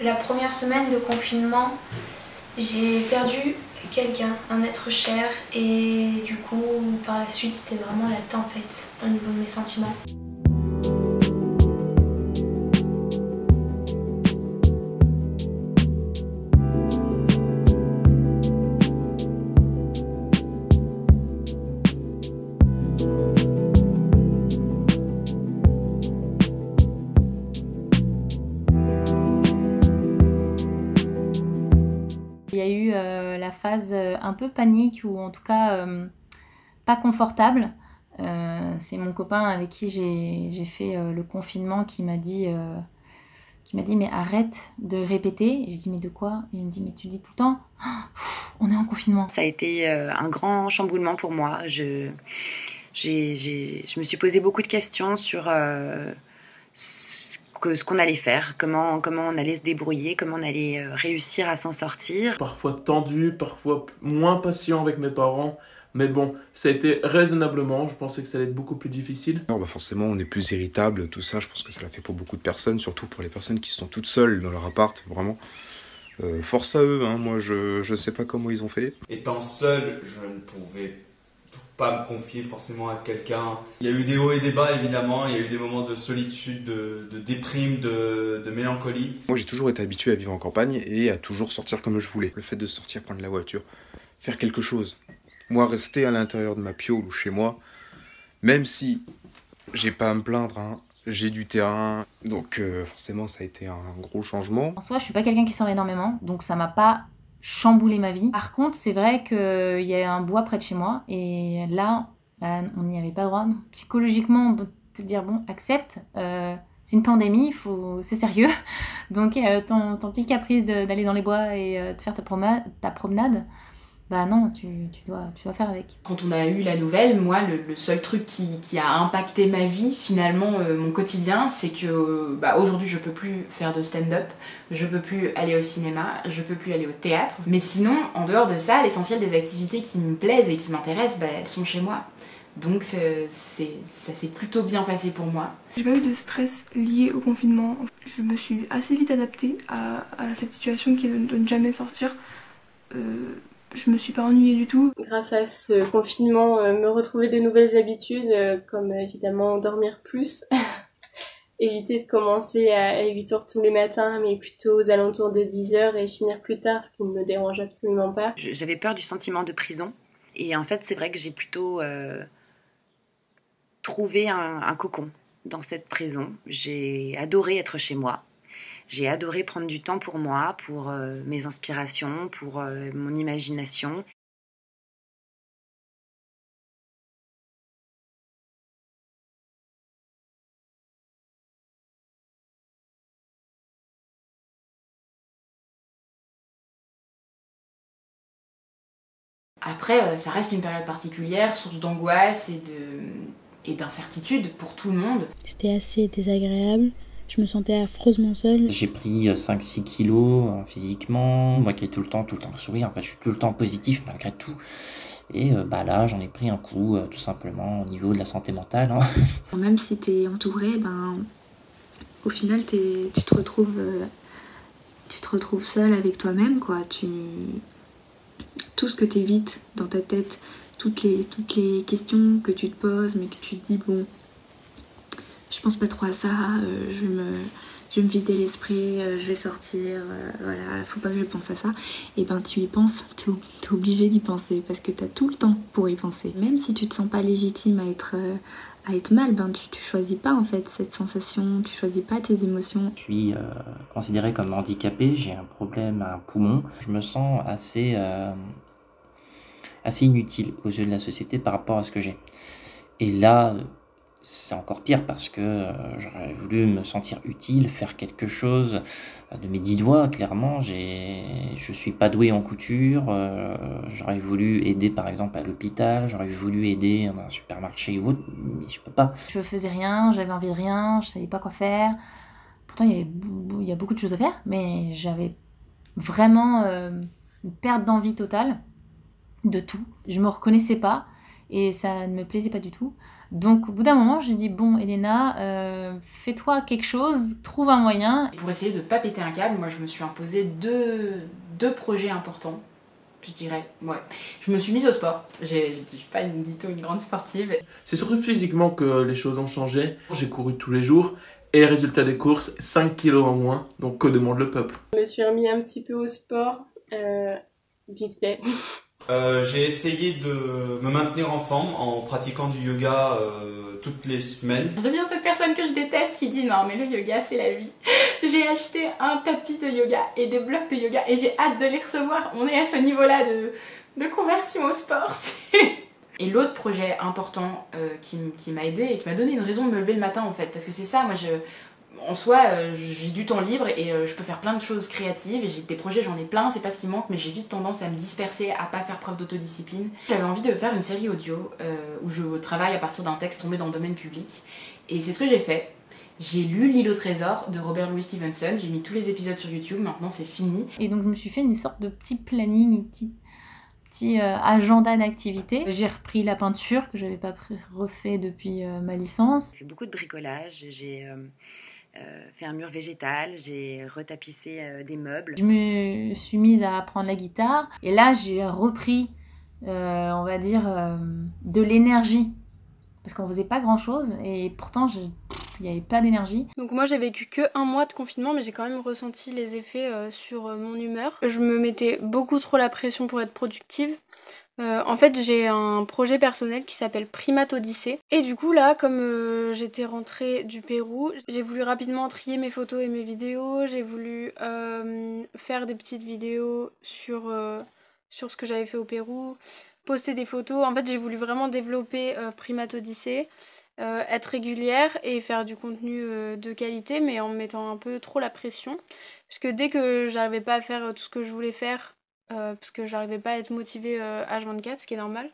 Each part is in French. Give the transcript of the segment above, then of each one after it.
La première semaine de confinement, j'ai perdu quelqu'un, un être cher, et du coup, par la suite, c'était vraiment la tempête au niveau de mes sentiments. Il y a eu la phase un peu panique ou en tout cas pas confortable. C'est mon copain avec qui j'ai fait le confinement qui m'a dit mais arrête de répéter. Et j'ai dit mais de quoi? Et il me dit mais tu dis tout le temps on est en confinement. Ça a été un grand chamboulement pour moi. Je me suis posé beaucoup de questions sur ce qu'on allait faire, comment on allait se débrouiller, comment on allait réussir à s'en sortir. Parfois tendu, parfois moins patient avec mes parents. Mais bon, ça a été raisonnablement, je pensais que ça allait être beaucoup plus difficile. Non, bah forcément, on est plus irritable, tout ça, je pense que ça l'a fait pour beaucoup de personnes, surtout pour les personnes qui sont toutes seules dans leur appart, vraiment. Force à eux, hein, moi je sais pas comment ils ont fait. Étant seul, je ne pouvais pas me confier forcément à quelqu'un. Il y a eu des hauts et des bas évidemment, il y a eu des moments de solitude, de déprime, de mélancolie. Moi j'ai toujours été habitué à vivre en campagne et à toujours sortir comme je voulais. Le fait de sortir, prendre la voiture, faire quelque chose. Moi rester à l'intérieur de ma piole ou chez moi, même si j'ai pas à me plaindre, hein, j'ai du terrain, donc forcément ça a été un gros changement. En soi, je suis pas quelqu'un qui sort énormément, donc ça m'a pas chamboulé ma vie. Par contre, c'est vrai qu'il y a un bois près de chez moi, et là, on n'y avait pas le droit. Psychologiquement, on peut te dire, bon, accepte, c'est une pandémie, c'est sérieux. Donc ton petit caprice d'aller dans les bois et de faire ta promenade, bah non, tu dois faire avec. Quand on a eu la nouvelle, moi, le seul truc qui a impacté ma vie, finalement, mon quotidien, c'est que aujourd'hui, je peux plus faire de stand-up, je peux plus aller au cinéma, je peux plus aller au théâtre. Mais sinon, en dehors de ça, l'essentiel des activités qui me plaisent et qui m'intéressent, elles sont chez moi. Donc ça s'est plutôt bien passé pour moi. J'ai pas eu de stress lié au confinement. Je me suis assez vite adaptée à cette situation qui est de ne jamais sortir. Je me suis pas ennuyée du tout. Grâce à ce confinement, me retrouver des nouvelles habitudes, comme évidemment dormir plus, éviter de commencer à 8h tous les matins, mais plutôt aux alentours de 10h et finir plus tard, ce qui ne me dérange absolument pas. J'avais peur du sentiment de prison, et en fait c'est vrai que j'ai plutôt trouvé un cocon dans cette prison. J'ai adoré être chez moi. J'ai adoré prendre du temps pour moi, pour mes inspirations, pour mon imagination. Après, ça reste une période particulière, source d'angoisse et d'incertitude pour tout le monde. C'était assez désagréable. Je me sentais affreusement seule. J'ai pris 5-6 kilos physiquement, moi qui ai tout le temps le sourire, en fait je suis tout le temps positif malgré tout. Et là j'en ai pris un coup tout simplement au niveau de la santé mentale. Hein. Même si t'es entouré, au final tu te retrouves seule avec toi-même, quoi. Tout ce que t'évites dans ta tête, toutes les questions que tu te poses, mais que tu te dis bon, je pense pas trop à ça, je vais me vider l'esprit, je vais sortir, voilà, faut pas que je pense à ça. Et tu y penses, t'es obligé d'y penser parce que t'as tout le temps pour y penser. Même si tu te sens pas légitime à être mal, tu choisis pas en fait cette sensation, tu choisis pas tes émotions. Je suis considérée comme handicapée, j'ai un problème à un poumon. Je me sens assez inutile aux yeux de la société par rapport à ce que j'ai. Et là, c'est encore pire parce que j'aurais voulu me sentir utile, faire quelque chose de mes 10 doigts, clairement. Je suis pas doué en couture, j'aurais voulu aider par exemple à l'hôpital, j'aurais voulu aider dans un supermarché ou autre, mais je peux pas. Je faisais rien, j'avais envie de rien, je savais pas quoi faire. Pourtant il y a beaucoup de choses à faire, mais j'avais vraiment une perte d'envie totale de tout. Je me reconnaissais pas et ça ne me plaisait pas du tout. Donc au bout d'un moment, j'ai dit bon Elena, fais-toi quelque chose, trouve un moyen. Pour essayer de pas péter un câble, moi je me suis imposé deux projets importants. Je dirais, ouais. Je me suis mise au sport. Je suis pas du tout une grande sportive. C'est surtout physiquement que les choses ont changé. J'ai couru tous les jours et résultat des courses, 5 kilos en moins. Donc que demande le peuple? Je me suis remis un petit peu au sport, vite fait. J'ai essayé de me maintenir en forme en pratiquant du yoga toutes les semaines. Je deviens cette personne que je déteste qui dit non mais le yoga c'est la vie. J'ai acheté un tapis de yoga et des blocs de yoga et j'ai hâte de les recevoir. On est à ce niveau-là de conversion au sport. Et l'autre projet important qui m'a aidé et qui m'a donné une raison de me lever le matin en fait, parce que c'est ça, moi en soi, j'ai du temps libre et je peux faire plein de choses créatives et j'ai des projets, j'en ai plein, c'est pas ce qui manque, mais j'ai vite tendance à me disperser, à pas faire preuve d'autodiscipline. J'avais envie de faire une série audio où je travaille à partir d'un texte tombé dans le domaine public et c'est ce que j'ai fait. J'ai lu L'île au trésor de Robert Louis Stevenson, j'ai mis tous les épisodes sur YouTube, maintenant c'est fini. Et donc je me suis fait une sorte de petit planning, petit agenda d'activité. J'ai repris la peinture que j'avais pas refait depuis ma licence. J'ai fait beaucoup de bricolage, j'ai fait un mur végétal, j'ai retapissé des meubles. Je me suis mise à apprendre la guitare et là j'ai repris, on va dire, de l'énergie. Parce qu'on faisait pas grand chose et pourtant il n'y avait pas d'énergie. Donc moi j'ai vécu que 1 mois de confinement mais j'ai quand même ressenti les effets sur mon humeur. Je me mettais beaucoup trop la pression pour être productive. En fait j'ai un projet personnel qui s'appelle Primate Odyssée et du coup là comme j'étais rentrée du Pérou, j'ai voulu rapidement trier mes photos et mes vidéos, j'ai voulu faire des petites vidéos sur ce que j'avais fait au Pérou, poster des photos. En fait j'ai voulu vraiment développer Primate Odyssée, être régulière et faire du contenu de qualité mais en me mettant un peu trop la pression puisque dès que j'arrivais pas à faire tout ce que je voulais faire parce que j'arrivais pas à être motivée H24, ce qui est normal,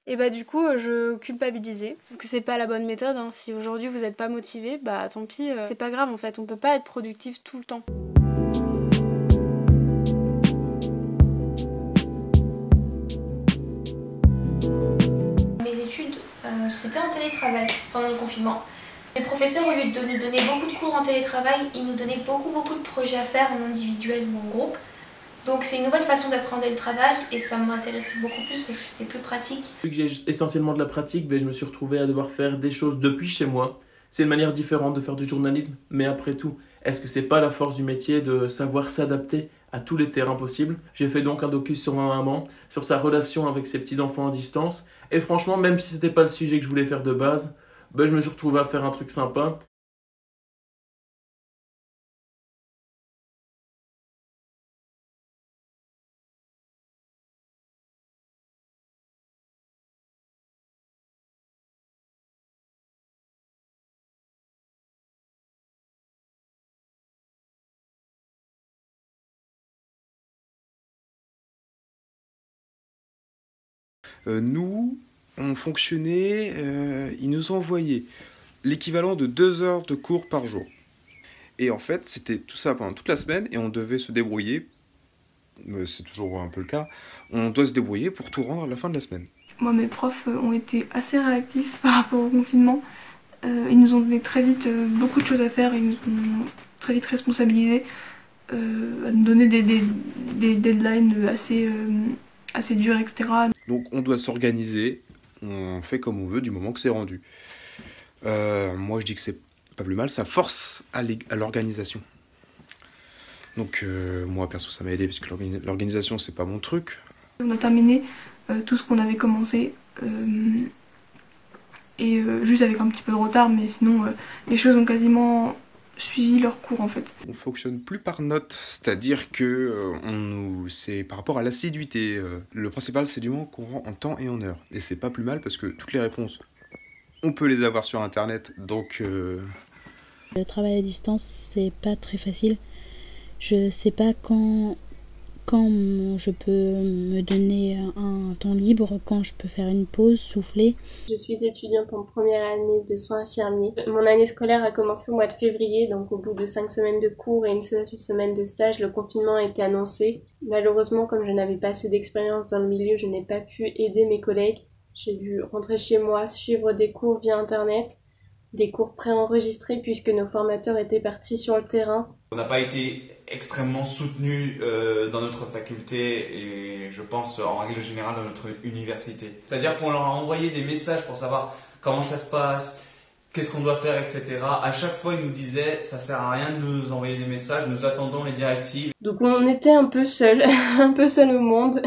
et bah du coup je culpabilisais. Sauf que c'est pas la bonne méthode, hein. Si aujourd'hui vous êtes pas motivé, bah tant pis, c'est pas grave en fait, on peut pas être productif tout le temps. Mes études, c'était en télétravail pendant le confinement. Les professeurs, au lieu de nous donner beaucoup de cours en télétravail, ils nous donnaient beaucoup de projets à faire en individuel ou en groupe. Donc c'est une nouvelle façon d'apprendre le travail et ça m'intéressait beaucoup plus parce que c'était plus pratique. Vu que j'ai essentiellement de la pratique, je me suis retrouvé à devoir faire des choses depuis chez moi. C'est une manière différente de faire du journalisme, mais après tout, est-ce que c'est pas la force du métier de savoir s'adapter à tous les terrains possibles? J'ai fait donc un docu sur ma maman, sur sa relation avec ses petits-enfants à distance, et franchement, même si c'était pas le sujet que je voulais faire de base, je me suis retrouvé à faire un truc sympa. Nous, on fonctionnait, ils nous envoyaient l'équivalent de 2 heures de cours par jour. Et en fait, c'était tout ça pendant toute la semaine et on devait se débrouiller, c'est toujours un peu le cas, on doit se débrouiller pour tout rendre à la fin de la semaine. Moi, mes profs ont été assez réactifs par rapport au confinement. Ils nous ont donné très vite beaucoup de choses à faire, ils nous ont très vite responsabilisés, à nous donner des deadlines assez durs, etc. Donc on doit s'organiser, on fait comme on veut du moment que c'est rendu. Moi je dis que c'est pas plus mal, ça force à l'organisation. Donc moi perso ça m'a aidé parce que l'organisation c'est pas mon truc. On a terminé tout ce qu'on avait commencé et juste avec un petit peu de retard, mais sinon les choses ont quasiment suivi leur cours en fait. On fonctionne plus par notes, c'est-à-dire que c'est par rapport à l'assiduité. Le principal c'est du moment qu'on rend en temps et en heure. Et c'est pas plus mal parce que toutes les réponses, on peut les avoir sur internet, donc... Le travail à distance c'est pas très facile. Je sais pas quand je peux me donner un temps libre, quand je peux faire une pause, souffler. Je suis étudiante en première année de soins infirmiers. Mon année scolaire a commencé au mois de février, donc au bout de 5 semaines de cours et une semaine de stage, le confinement a été annoncé. Malheureusement, comme je n'avais pas assez d'expérience dans le milieu, je n'ai pas pu aider mes collègues. J'ai dû rentrer chez moi, suivre des cours via internet, des cours préenregistrés puisque nos formateurs étaient partis sur le terrain. On n'a pas été extrêmement soutenus dans notre faculté et je pense en règle générale dans notre université. C'est-à-dire qu'on leur a envoyé des messages pour savoir comment ça se passe, qu'est-ce qu'on doit faire, etc. À chaque fois, ils nous disaient ça sert à rien de nous envoyer des messages, nous attendons les directives. Donc on était un peu seuls, un peu seuls au monde.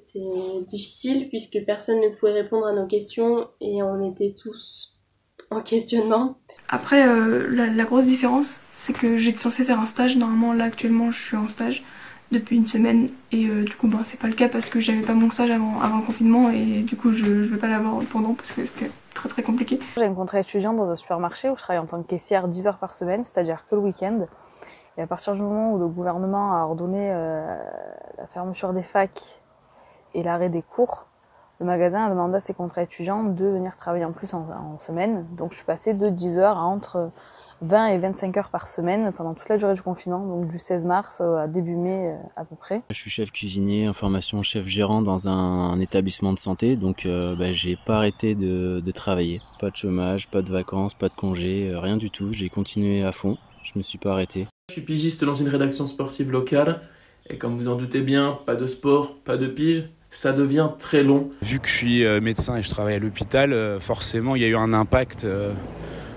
C'était difficile puisque personne ne pouvait répondre à nos questions et on était tous en questionnement. Après, la grosse différence, c'est que j'étais censée faire un stage. Normalement, là, actuellement, je suis en stage depuis une semaine. Et du coup, c'est pas le cas parce que j'avais pas mon stage avant le confinement. Et du coup, je vais pas l'avoir pendant parce que c'était très très compliqué. J'ai un contrat étudiant dans un supermarché où je travaille en tant que caissière 10 heures par semaine, c'est-à-dire que le week-end. Et à partir du moment où le gouvernement a ordonné la fermeture des facs et l'arrêt des cours, le magasin a demandé à ses contrats étudiants de venir travailler en plus en semaine. Donc je suis passée de 10 heures à entre 20 et 25 heures par semaine pendant toute la durée du confinement, donc du 16 mars à début mai à peu près. Je suis chef cuisinier en formation chef gérant dans un établissement de santé, donc j'ai pas arrêté de travailler. Pas de chômage, pas de vacances, pas de congés, rien du tout. J'ai continué à fond, je me suis pas arrêté. Je suis pigiste dans une rédaction sportive locale et comme vous en doutez bien, pas de sport, pas de pige. Ça devient très long. Vu que je suis médecin et je travaille à l'hôpital, forcément il y a eu un impact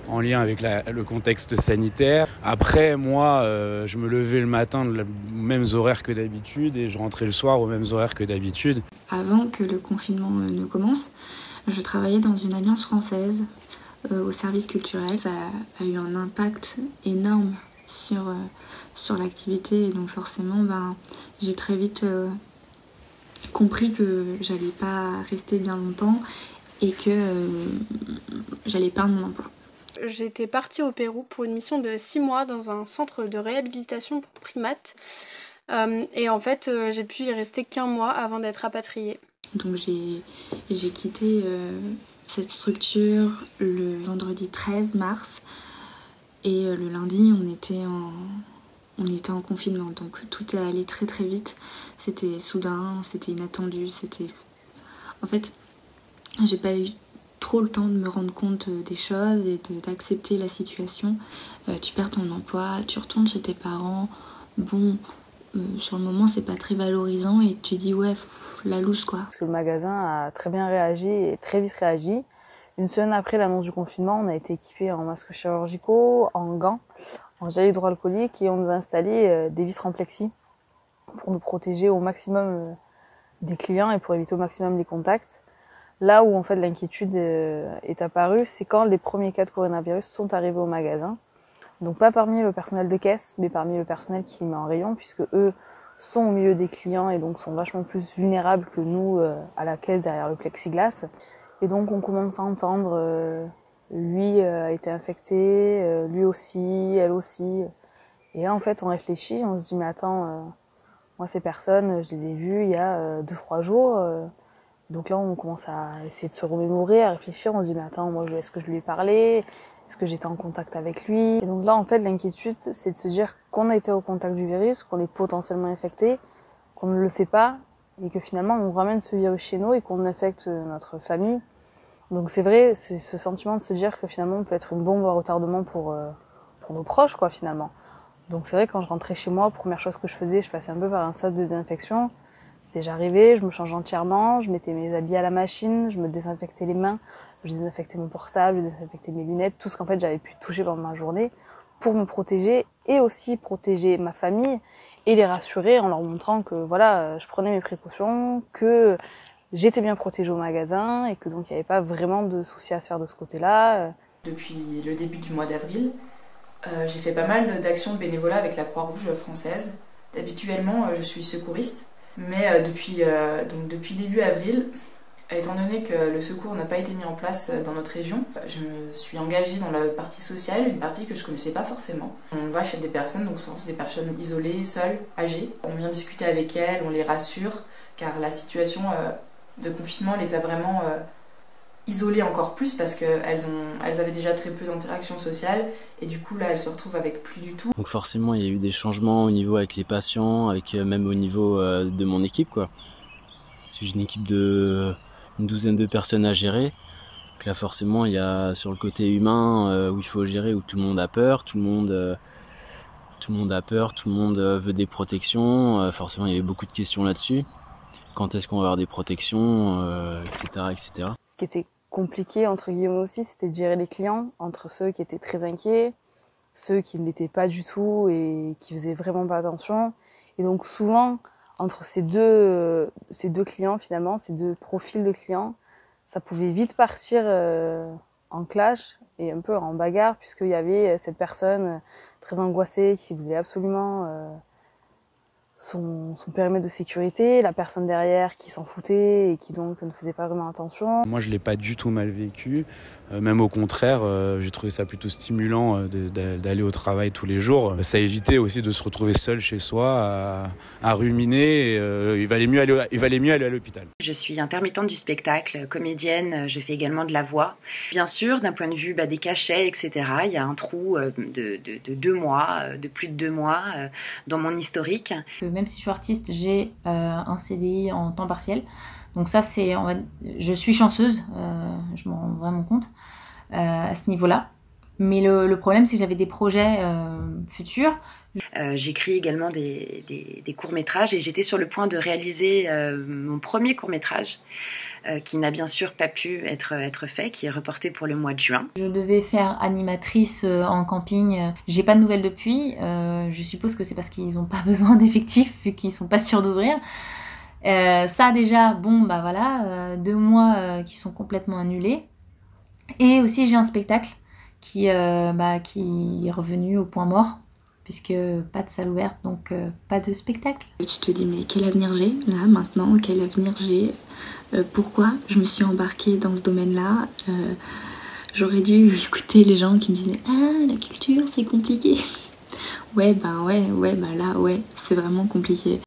en lien avec le contexte sanitaire. Après, moi, je me levais le matin aux mêmes horaires que d'habitude et je rentrais le soir aux mêmes horaires que d'habitude. Avant que le confinement ne commence, je travaillais dans une alliance française au service culturel. Ça a eu un impact énorme sur l'activité et donc forcément, j'ai très vite compris que j'allais pas rester bien longtemps et que j'allais perdre mon emploi. J'étais partie au Pérou pour une mission de 6 mois dans un centre de réhabilitation pour primates et en fait j'ai pu y rester qu'1 mois avant d'être rapatriée. Donc j'ai quitté cette structure le vendredi 13 mars et le lundi on était en confinement, donc tout est allé très très vite. C'était soudain, c'était inattendu, En fait, j'ai pas eu trop le temps de me rendre compte des choses et d'accepter la situation. Tu perds ton emploi, tu retournes chez tes parents. Sur le moment, c'est pas très valorisant et tu dis ouais, la loose quoi. Le magasin a très bien réagi et très vite réagi. Une semaine après l'annonce du confinement, on a été équipés en masques chirurgicaux, en gants, en gel hydroalcoolique et on nous a installé des vitres en plexi pour nous protéger au maximum des clients et pour éviter au maximum les contacts. Là où en fait l'inquiétude est apparue, c'est quand les premiers cas de coronavirus sont arrivés au magasin. Donc pas parmi le personnel de caisse, mais parmi le personnel qui met en rayon, puisque eux sont au milieu des clients et donc sont vachement plus vulnérables que nous à la caisse derrière le plexiglas. Et donc on commence à entendre lui a été infecté, lui aussi, elle aussi. Et là en fait on réfléchit, on se dit mais attends, moi ces personnes je les ai vues il y a 2-3 jours. Donc là on commence à essayer de se remémorer, à réfléchir, on se dit mais attends, moi est-ce que je lui ai parlé ? Est-ce que j'étais en contact avec lui ? Et donc là en fait l'inquiétude c'est de se dire qu'on a été au contact du virus, qu'on est potentiellement infecté, qu'on ne le sait pas et que finalement on ramène ce virus chez nous et qu'on infecte notre famille. Donc c'est vrai, c'est ce sentiment de se dire que finalement on peut être une bombe à retardement pour nos proches quoi finalement. Donc c'est vrai quand je rentrais chez moi, première chose que je faisais, je passais un peu par un sas de désinfection. C'est j'arrivais, je me changeais entièrement, je mettais mes habits à la machine, je me désinfectais les mains, je désinfectais mon portable, je désinfectais mes lunettes, tout ce qu'en fait j'avais pu toucher pendant ma journée pour me protéger et aussi protéger ma famille et les rassurer en leur montrant que voilà, je prenais mes précautions, que j'étais bien protégée au magasin et que donc il n'y avait pas vraiment de soucis à se faire de ce côté-là. Depuis le début du mois d'avril, j'ai fait pas mal d'actions de bénévolat avec la Croix-Rouge française. Habituellement, je suis secouriste, mais depuis début avril, étant donné que le secours n'a pas été mis en place dans notre région, je me suis engagée dans la partie sociale, une partie que je connaissais pas forcément. On va chez des personnes, donc souvent c'est des personnes isolées, seules, âgées. On vient discuter avec elles, on les rassure, car la situation de confinement les a vraiment isolées encore plus parce qu'elles avaient déjà très peu d'interactions sociales et du coup là elles se retrouvent avec plus du tout. Donc forcément il y a eu des changements au niveau avec les patients, avec même au niveau de mon équipe quoi. Parce que j'ai une équipe une douzaine de personnes à gérer. Donc là forcément il y a sur le côté humain où il faut gérer, où tout le monde a peur, tout le monde veut des protections, forcément il y avait beaucoup de questions là-dessus. Quand est-ce qu'on va avoir des protections, etc., etc. Ce qui était compliqué entre guillemets aussi, c'était de gérer les clients entre ceux qui étaient très inquiets, ceux qui ne l'étaient pas du tout et qui faisaient vraiment pas attention. Et donc souvent entre ces deux clients finalement, ces deux profils de clients, ça pouvait vite partir en clash et un peu en bagarre, puisqu'il y avait cette personne très angoissée qui voulait absolument son périmètre de sécurité, la personne derrière qui s'en foutait et qui donc ne faisait pas vraiment attention. Moi je l'ai pas du tout mal vécu, même au contraire, j'ai trouvé ça plutôt stimulant d'aller au travail tous les jours. Ça évitait aussi de se retrouver seul chez soi à ruminer, il valait mieux aller à l'hôpital. Je suis intermittente du spectacle, comédienne, je fais également de la voix. Bien sûr, d'un point de vue des cachets, etc., il y a un trou de 2 mois, de plus de 2 mois dans mon historique. Même si je suis artiste, j'ai un CDI en temps partiel. Donc ça, je suis chanceuse, je m'en rends vraiment compte à ce niveau-là. Mais le problème, c'est que j'avais des projets futurs. J'écris également des courts-métrages et j'étais sur le point de réaliser mon premier court-métrage qui n'a bien sûr pas pu être fait, qui est reporté pour le mois de juin. Je devais faire animatrice en camping. J'ai pas de nouvelles depuis. Je suppose que c'est parce qu'ils n'ont pas besoin d'effectifs vu qu'ils sont pas sûrs d'ouvrir. Ça déjà, bon bah voilà, 2 mois qui sont complètement annulés. Et aussi j'ai un spectacle qui est revenu au point mort, puisque pas de salle ouverte, donc pas de spectacle. Tu te dis mais quel avenir j'ai là maintenant, quel avenir j'ai, pourquoi je me suis embarquée dans ce domaine-là, j'aurais dû écouter les gens qui me disaient ah la culture c'est compliqué. Ouais, là, c'est vraiment compliqué.